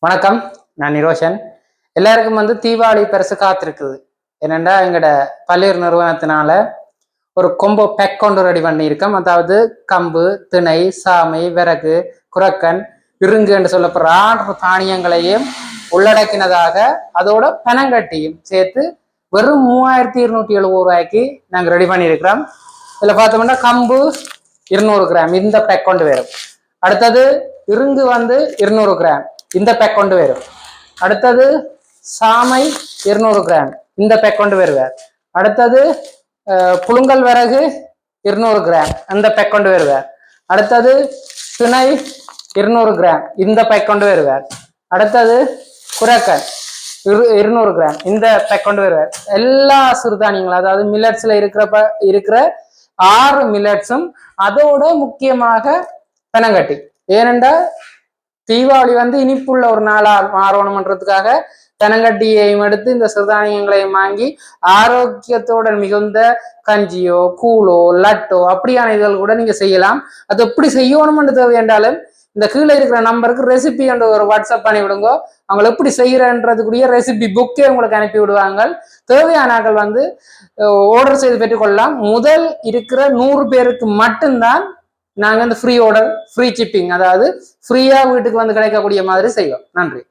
வணக்கம். நான் நிரோஷன். எல்லாருக்கும் தீபாவளி பரிசு காத்திருக்குது. என்னென்னா எங்களோட பல்வேறு நிறுவனத்தினால ஒரு கொம்போ பேக் கொண்டு ரெடி பண்ணியிருக்கோம். அதாவது கம்பு, திணை, சாமை, விறகு, குரக்கன், இருங்கு என்று சொல்லப்படுற 6 தானியங்களையும் உள்ளடக்கினதாக அதோட பனங்கட்டியும் சேர்த்து வெறும் 3270 ரூபாய்க்கு நாங்கள் ரெடி பண்ணியிருக்கிறோம். இதில் பார்த்தோம்னா கம்பு 200 கிராம் இந்த பேக் கொண்டு வரும். அடுத்தது இருங்கு 200 கிராம் இந்த பேக் கொண்டு வரும். அடுத்தது சாமை 200 கிராம் இந்த பேக் கொண்டு வருவார். அடுத்தது புழுங்கல் விறகு 200 கிராம் அந்த பேக் கொண்டு வருவார். அடுத்தது திணை 200 கிராம் இந்த பேக் கொண்டு வருவார். அடுத்தது குரக்கன் 200 கிராம் இந்த பேக் கொண்டு வருவார். எல்லா சிறுதானியங்களும் அதாவது மில்லட்ஸ்ல இருக்கிற 6 மில்லட்ஸும் அதோட முக்கியமாக பனங்கட்டி. ஏனென்றால் தீபாவளி இனிப்புள்ள ஒரு நாளா மாறணும்ன்றதுக்காக தெனங்கட்டியையும் எடுத்து இந்த சிறுதானியங்களையும் வாங்கி ஆரோக்கியத்தோட மிகுந்த கஞ்சியோ கூழோ லட்டோ அப்படியான இதுகள் கூட நீங்க செய்யலாம். அது எப்படி செய்யணும்னு தேவை என்றாலும் இந்த கீழே இருக்கிற நம்பருக்கு ரெசிபி என்ற ஒரு வாட்ஸ்அப் பண்ணி விடுங்க. அவங்க எப்படி செய்யறன்றதுக்குரிய ரெசிபி புக்கே உங்களுக்கு அனுப்பி விடுவாங்க. தேவையானாக்கள் ஆர்டர் செய்து பெற்றுக்கொள்ளலாம். முதல் இருக்கிற 100 பேருக்கு மட்டும்தான் நாங்கள் ஃப்ரீ ஆர்டர் ஃப்ரீ ஷிப்பிங் அதாவது ஃப்ரீயா வீட்டுக்கு கிடைக்கக்கூடிய மாதிரி செய்வோம். நன்றி.